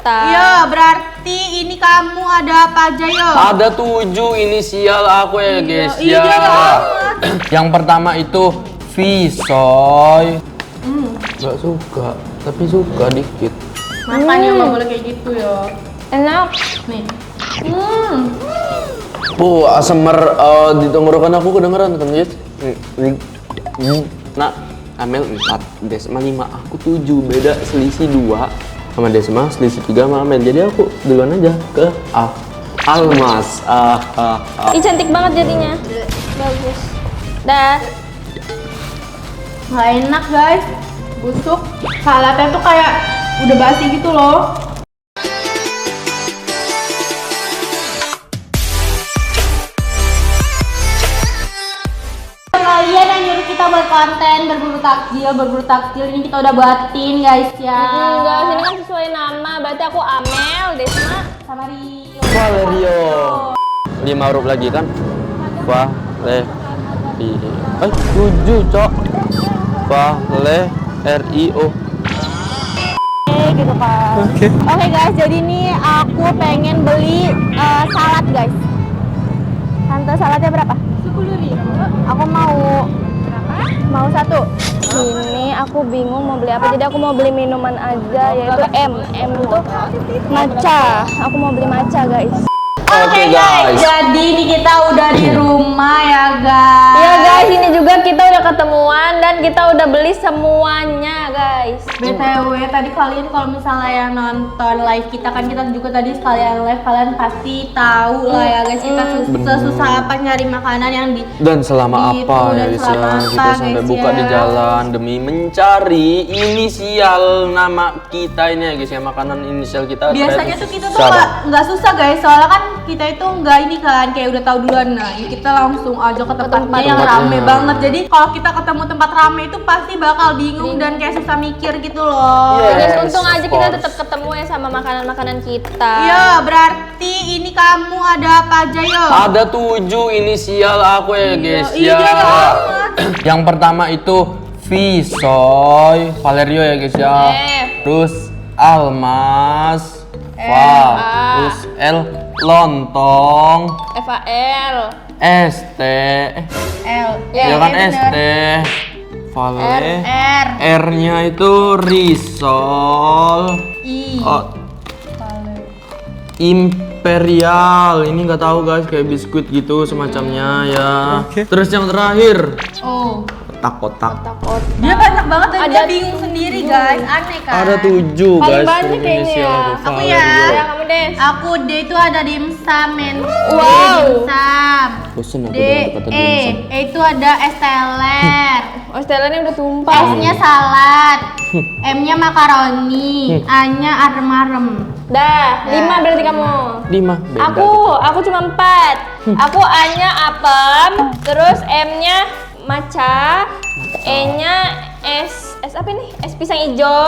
kita. Iya, berarti ini kamu ada apa aja yo? Ada 7 inisial aku ya guys ya. Iya banget. Yang pertama itu Visoy. Gak suka, tapi suka dikit. Makanya nggak boleh kayak gitu yo. Enak. Nih. Asemer di tenggorokan aku kedengeran kan guys. Nah, Amel 4, Desma 5, aku 7, beda selisih 2 sama Desma, selisih 3 sama Amel. Jadi aku duluan aja ke Almas. Ih, cantik banget jadinya. Bagus. Dah. Nggak enak guys, busuk. Saladnya tuh kayak udah basi gitu loh. Kalian yang nyuruh kita buat konten berburu takjil ini kita udah buatin guys ya. Enggak, sini kan sesuai nama. Berarti aku Amel, Desma Sama Rio. Valerio. 5 huruf lagi kan? Valerio. 7, Cok. Valerio. gitu kan. Oke guys, jadi nih aku pengen beli salad guys. Tante, saladnya berapa? 10.000. Aku mau satu. Ini aku bingung mau beli apa, jadi aku mau beli minuman aja, yaitu M itu matcha. Aku mau beli matcha guys. Oke guys, jadi ini kita udah di rumah ya guys. Iya guys, ini juga kita udah ketemuan dan kita udah beli semuanya guys. BTW tadi kalian kalau misalnya yang nonton live kita kan, kita juga tadi sekalian live, kalian pasti tahu lah ya guys, kita susah apa nyari makanan yang di Dan selama di apa itu, ya dan guys selama ya, apa, kita sampai guys, buka ya. di jalan demi mencari inisial nama kita ini ya guys ya, makanan inisial kita. Biasanya tuh kita tuh Siapa? nggak susah guys, soalnya kan kita itu nggak ini kan, kayak udah tahu duluan. Nah ini kita langsung aja ke tempatnya yang rame banget. Jadi kalau kita ketemu tempat rame itu pasti bakal bingung dan kayak susah mikir gitu loh. Yes, Guys, untung aja of kita course. tetap ketemu ya sama makanan-makanan kita. Iya, berarti ini kamu ada apa aja yo? Ada 7 inisial aku ya guys Iya ya. banget. Yang pertama itu Visoy, Valerio ya guys ya. Terus Almas, terus L, Lontong, FAL. ST, L. ya kan bener. ST, Vale, R. R-nya itu Risol, I. Imperial. Ini nggak tahu guys, kayak biskuit gitu semacamnya ya. Terus yang terakhir O. kotak-kotak. Dia banyak banget dan dia Ada bingung sendiri guys, aneh kan? Ada 7 Paling guys. banyak huruf kayaknya inisial ya. Aku Valerio. ya. Ya, kamu deh. Aku D itu ada dimsum, men. Wow. Dimsum. Bosen aku D, dengan kata E. dimsum. E itu ada es teler. Oh, setelannya udah tumpah. S-nya salad. M-nya makaroni. A-nya arem-arem. Dah, 5 berarti kamu. 5 beda. Aku cuma 4. Aku A-nya apem, terus M-nya matcha, E-nya es apa nih? Es pisang hijau,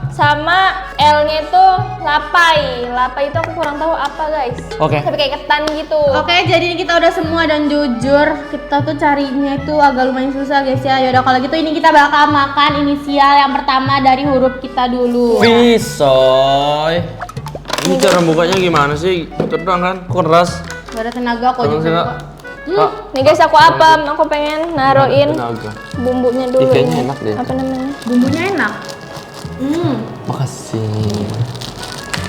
sama L-nya itu lapai. Lapai itu aku kurang tahu apa guys. Oke. Tapi kayak ketan gitu. Oke, jadi kita udah semua dan jujur kita tuh carinya itu agak lumayan susah guys ya. Yaudah kalau gitu ini kita bakal makan inisial yang pertama dari huruf kita dulu. Visoy. Ini cara bukanya gimana sih? Terang kan keras. Gak ada tenaga kok Tolong sih, juga. Kak. Kak, Nih guys, aku apem. Aku pengen naruin tenaga. bumbunya dulu. Kayaknya ini. enak deh. Apa namanya? Bumbunya enak. Makasih.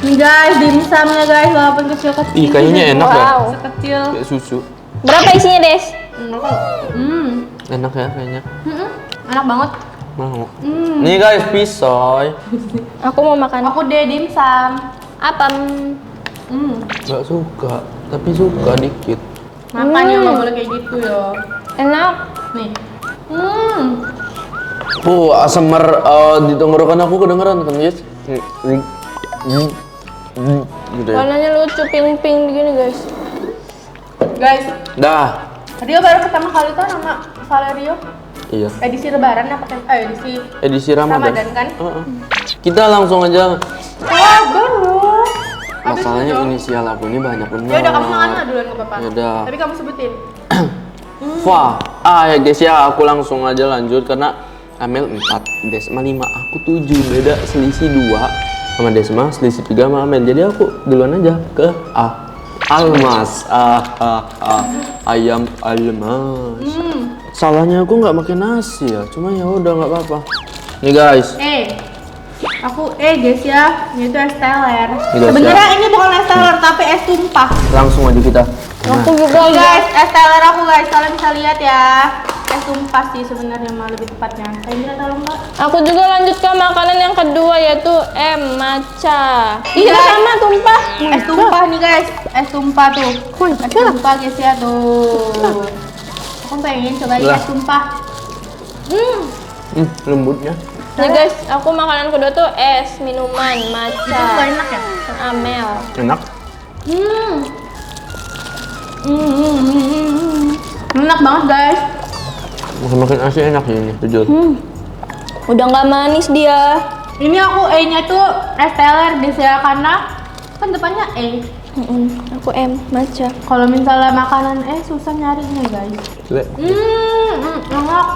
Nih guys, dimsumnya guys, walaupun kecil-kecil. Ih, kayaknya enak dah. Wow. Sekecil. Kayak susu. Berapa isinya, Des? Enak ya kayaknya. Enak banget. Mau. Nih guys, Visoy. Aku mau makan. Aku deh dimsum. Apem. Gak suka, tapi suka dikit. Makanya nggak boleh kayak gitu yo. Enak. Nih. Asemer di tenggorokan aku kedengeran kan guys. Gitu ya. Warnanya lucu, pink-pink gini guys. Guys, Dah. Rio baru pertama kali tuh nama Valerio. Iya. Edisi lebaran apa kan? Edisi Edisi Ramadan. Ramadan kan? Kita langsung aja. Wah, baru. Masalahnya inisial aku ini banyak benar. Ya udah kamu makan lah duluan ke Papa. Yaudah. Tapi kamu sebutin. Ya guys ya, aku langsung aja lanjut karena Amel 4, Desma 5, aku 7, beda selisih 2 sama Desma, selisih 3 sama Amen. Jadi aku duluan aja ke A. Almas. Ayam almas. Salahnya aku nggak makan nasi ya, cuma ya udah nggak apa-apa. Nih guys. Aku guys ya, ini tuh es teler. guys, Sebenarnya ya. ini bukan es teler tapi es tumpah. Langsung aja kita. Aku juga Nih guys, es teler aku guys, kalian bisa lihat ya. Es tumpah sih sebenarnya mah lebih tepatnya. Kalian tolong Mbak. Aku juga lanjut ke makanan yang kedua yaitu matcha. Iya Guys. sama tumpah. Es tumpah nih guys, es tumpah tuh. Es tumpah guys ya tuh. Aku pengen coba Lah. es tumpah. Lembutnya. Nih guys, aku makanan kedua tuh es minuman Itu matcha. nggak enak ya? Amel. Enak. Enak banget guys. Makan nasi enak ya ini, jujur. Udah nggak manis dia. Ini aku E-nya tuh es teler guys ya, karena kan depannya E. Aku matcha. Kalau misalnya makanan susah nyarinya guys. Lek. Enak.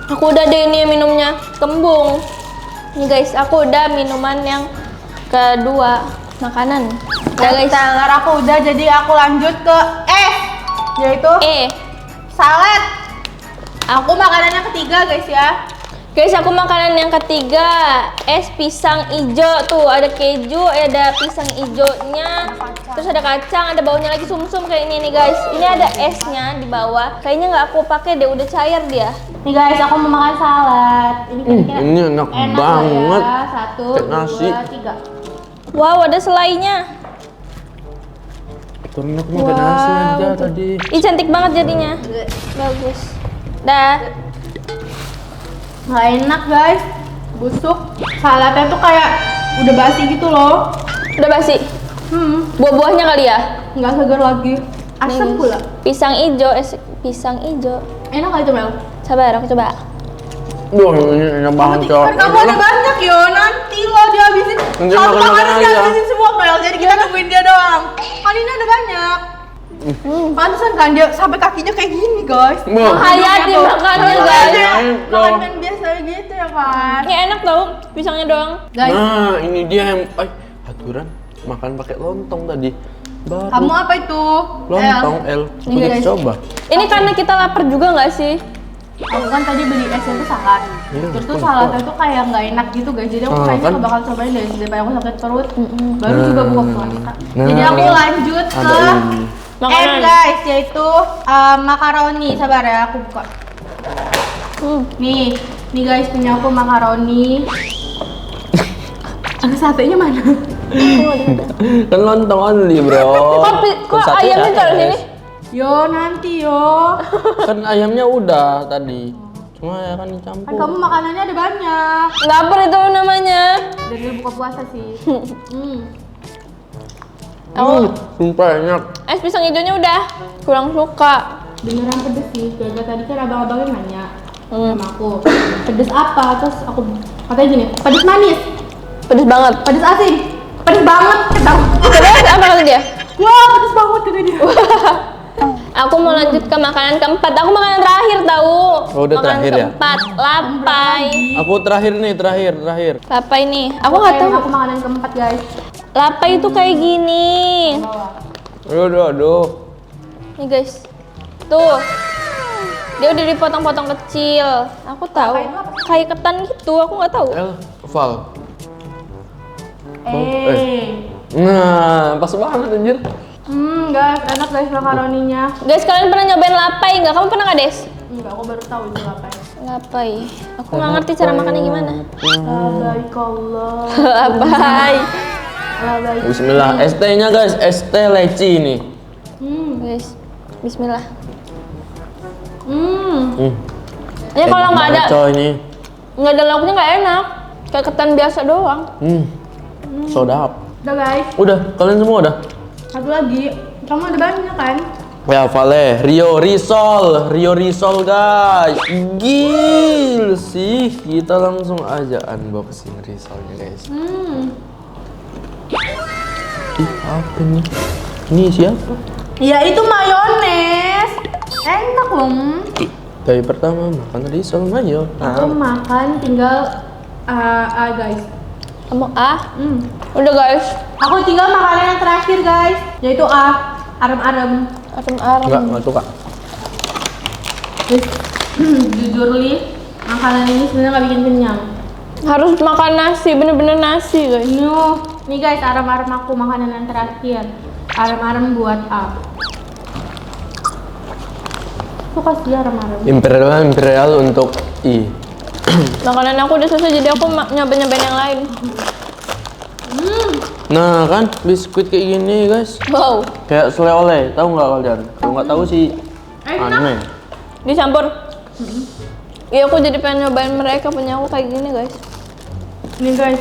Aku udah deh ini minumnya kembung. Nih guys, aku udah minuman yang kedua makanan. Udah guys. Teler aku udah, jadi aku lanjut ke es, yaitu salad. Aku makanan yang ketiga guys ya. Guys, aku makanan yang ketiga es pisang ijo tuh, ada keju, ada pisang ijonya, terus ada kacang, ada baunya lagi sumsum kayak ini nih guys. Ini ada esnya di bawah. Kayaknya nggak aku pakai deh, udah cair dia. Nih guys, aku mau makan salad. Ini kira-kira Ini enak banget. lah ya. 1, Kayak nasi. 2, 3. Wow, ada selainya. Turun aku makan nasi aja tadi. Ih, cantik banget jadinya. Bagus. Dah. Nggak enak guys, busuk. Saladnya tuh kayak udah basi gitu loh. Udah basi. Buah-buahnya kali ya? Nggak segar lagi. Asam pula. Pisang ijo, es pisang ijo. Enak kali tuh Mel. Sabar, aku coba. Duh, ini enak banget coy. Kan kamu ada banyak yo, nanti lo dihabisin. Nanti Satu makan-makan makanan aja. dihabisin semua Mel, jadi kita nungguin dia doang. Kali ini ada banyak. Pantesan kan dia sampai kakinya kayak gini guys. Wah. Hayati makannya guys. Makan biasa gitu ya kan. Ini enak tau, pisangnya doang. Guys, Nah, ini dia yang aturan makan pakai lontong tadi. Baru kamu apa itu? lontong L. Ini Udah guys. coba. Ini karena kita lapar juga nggak sih? Aku kan tadi beli esnya tuh salad. Iya, Terus tuh betul. saladnya tuh kayak nggak enak gitu guys. Jadi aku kayaknya kan? nggak bakal cobain deh daripada aku sakit perut. Baru juga buka puasa. Nah. Jadi aku lanjut ke Ada ini. Makanan. guys, yaitu makaroni. Sabar ya, aku buka. Nih guys, punya aku makaroni. Satenya mana? Kan lontong only, bro. Kok Sate ayamnya ya, taruh es. sini? Yo nanti yo. Kan ayamnya udah tadi. Cuma ya kan Kan dicampur. kamu makanannya ada banyak. Lapar itu namanya. Dari dulu buka puasa sih. Sumpah enak. Es pisang hijaunya udah kurang suka. Beneran pedes sih. Gara tadi kan abang-abangnya nanya sama aku, pedes apa? Terus aku katanya gini, pedes manis, Pedes banget. pedes asin, pedes banget kata aku. Terus apa kata dia? Wah, pedes banget kata dia. Aku mau lanjut ke makanan keempat. Aku makanan terakhir tahu. Oh, udah Makanan terakhir ya? keempat, lapai. Aku terakhir nih, terakhir. Lapai nih. Aku nggak tahu. Aku makanan keempat guys. Lapai itu kayak gini. Aduh. Nih guys. Tuh. Dia udah dipotong-potong kecil. Aku tahu. Kayak ketan gitu. Aku nggak tahu. L, Val. Nah, pas banget anjir. Guys, enak guys makaroninya. Guys, kalian pernah nyobain lapai nggak? Kamu pernah nggak, Des? Enggak, aku baru tahu itu apa ya. Lapai. Aku nggak ngerti cara makannya gimana. Labaikallah. Lapai. Labaik. Bismillah. ST-nya guys, ST leci nih. Guys, Bismillah. Ya Ini kalau nggak ada Coy ini. nggak ada lauknya nggak enak. Kayak ketan biasa doang. Sodap. Udah guys, Udah, kalian semua udah? satu lagi. Kamu ada banyak kan? Ya, Vale, Rio Risol guys. Gil sih, kita langsung aja unboxing risolnya guys. Ih, apa nih? Ini siapa? Ya itu mayones. Enak loh. Dari pertama makan risol mayo. Aku makan tinggal guys. Kamu A. Hmm. Udah guys. Aku tinggal makanan yang terakhir guys, yaitu A. Arem-arem. Enggak suka. Jujur Li, makanan ini sebenarnya nggak bikin kenyang. Harus makan nasi, bener-bener nasi guys. Nih guys, arem-arem aku makanan yang terakhir. Arem-arem buat A. Aku kasih arem-arem. Imperial untuk I. Makanan aku udah selesai jadi aku nyobain yang lain. Nah kan biskuit kayak gini guys, Wow. kayak selai oleh, tahu nggak kalian? Kalau nggak tahu sih aneh. Dicampur. Iya aku jadi pengen nyobain mereka punya aku kayak gini guys. Nih guys,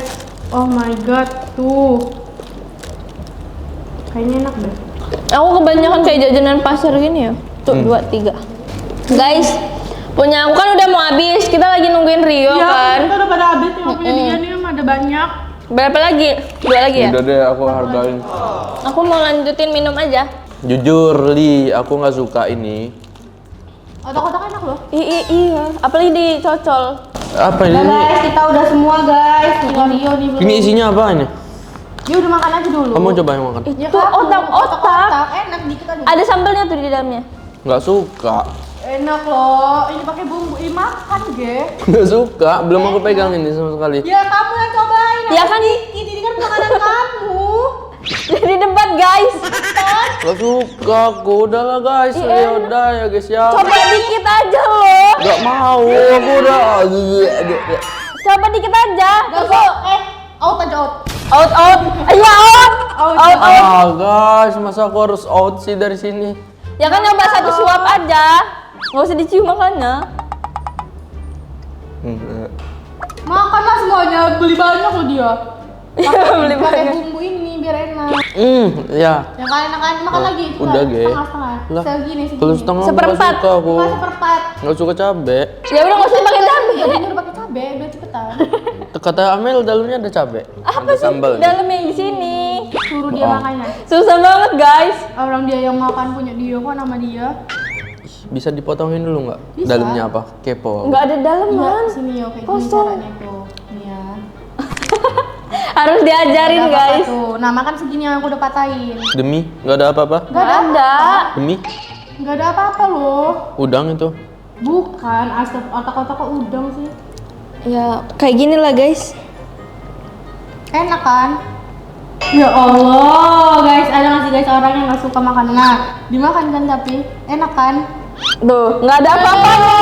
oh my god, tuh. Kayaknya enak deh. Aku kebanyakan kayak jajanan pasar gini ya. Tuh 2, 3. Guys, punya aku kan udah mau habis. Kita lagi nungguin Rio kan. Kita udah pada habis nih, punya dia nih ada banyak. Berapa lagi? 2 lagi ya? Udah deh aku hargain. Aku mau lanjutin minum aja. Jujur Li, aku nggak suka ini. Otak-otak enak loh. Iya, apalagi dicocol. Apa Udah ini? guys, kita udah semua guys. Tinggal Rio nih belum. Ini isinya apa ini? Dia udah makan aja dulu. Kamu coba yang makan. Ya Itu kan, otak-otak. enak dikit aja. Ada sambelnya tuh di dalamnya. Nggak suka. Enak loh. Ini pakai bumbu, makan ge. Nggak suka. Belum aku pegang ini sama sekali. Ya kamu yang cobain. Ya kan Ini kan makanan kamu. jadi debat guys. Nggak suka aku. Udahlah guys. Ya udah ya guys ya. Coba dikit aja loh. Nggak mau. Aku udah. Coba dikit aja. Gak usah. Out aja out. Out. Iya out. Out. Ah guys, masa aku harus out sih dari sini? Ya kan nyoba satu suap aja. Nggak usah dicium makannya. Makan lah semuanya. Beli banyak loh dia. Iya beli Pakai banyak. bumbu ini biar enak. Ya. Yang kalian makan lagi. Itu Udah, kan Ge. setengah-setengah. Lah, Segini. kalau setengah nggak Seperempat. suka aku. Nggak seperempat. Nggak suka cabe. Ya udah nggak usah pakai cabai. Jadi nyuruh pakai cabe biar cepetan. Kata Amel dalamnya ada cabe. Apa ada sih sambal. dalam yang di sini? Suruh dia makannya. Susah banget guys. Orang dia yang makan punya dia kok nama dia. Bisa dipotongin dulu nggak? Bisa. Dalamnya apa? Kepo. Nggak ada daleman. Sini yo kayak gini Kosong. caranya tuh. Nih ya. Harus diajarin Nggak apa-apa guys. Tuh. Nah makan segini yang aku udah patahin. Demi nggak ada apa-apa. Nggak ada. Demi Nggak ada apa-apa loh. udang itu. Bukan, asap otak-otak kok udang sih. Ya kayak gini lah guys. Enak kan? Ya Allah, guys, ada nggak sih guys orang yang nggak suka makan? Nah, dimakan kan tapi enak kan? Tuh nggak ada apa-apanya.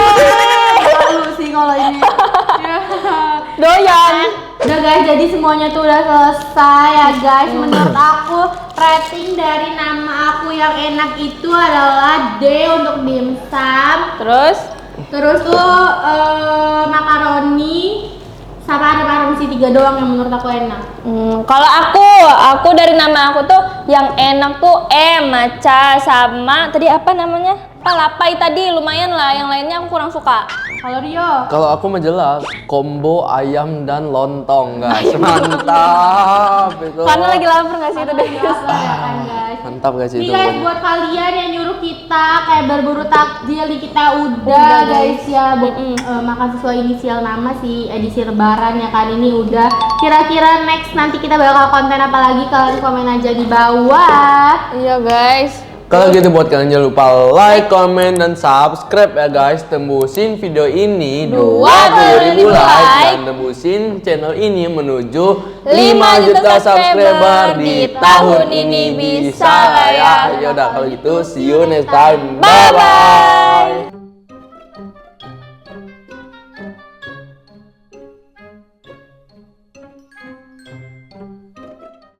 Malu sih kalau ini. Ya. Doyan. Udah guys, jadi semuanya tuh udah selesai ya guys. Menurut aku rating dari nama aku yang enak itu adalah D untuk dimsum. Terus tuh makaroni sama ada sih 3 doang yang menurut aku enak. Kalau aku dari nama aku tuh yang enak tuh matcha sama tadi apa namanya? Palapai tadi lumayan lah, yang lainnya aku kurang suka. Kalau Rio, Kalau aku mah jelas combo ayam dan lontong guys. Mantap itu. Karena lagi lapar nggak sih itu deh? ya kan guys. Mantap guys Nih itu. guys, buat kalian yang nyuruh kita kayak berburu takjil di kita udah guys ya makan sesuai inisial nama si edisi lebaran ya kan ini udah. Kira-kira next nanti kita bakal konten apa lagi, kalian komen aja di bawah. Iya guys. Kalau gitu buat kalian jangan lupa like, comment, dan subscribe ya guys. Tembusin video ini 20.000 like dan tembusin channel ini menuju 5 juta subscriber di tahun ini bisa lah ya. Yaudah kalau gitu see you next time. Bye bye.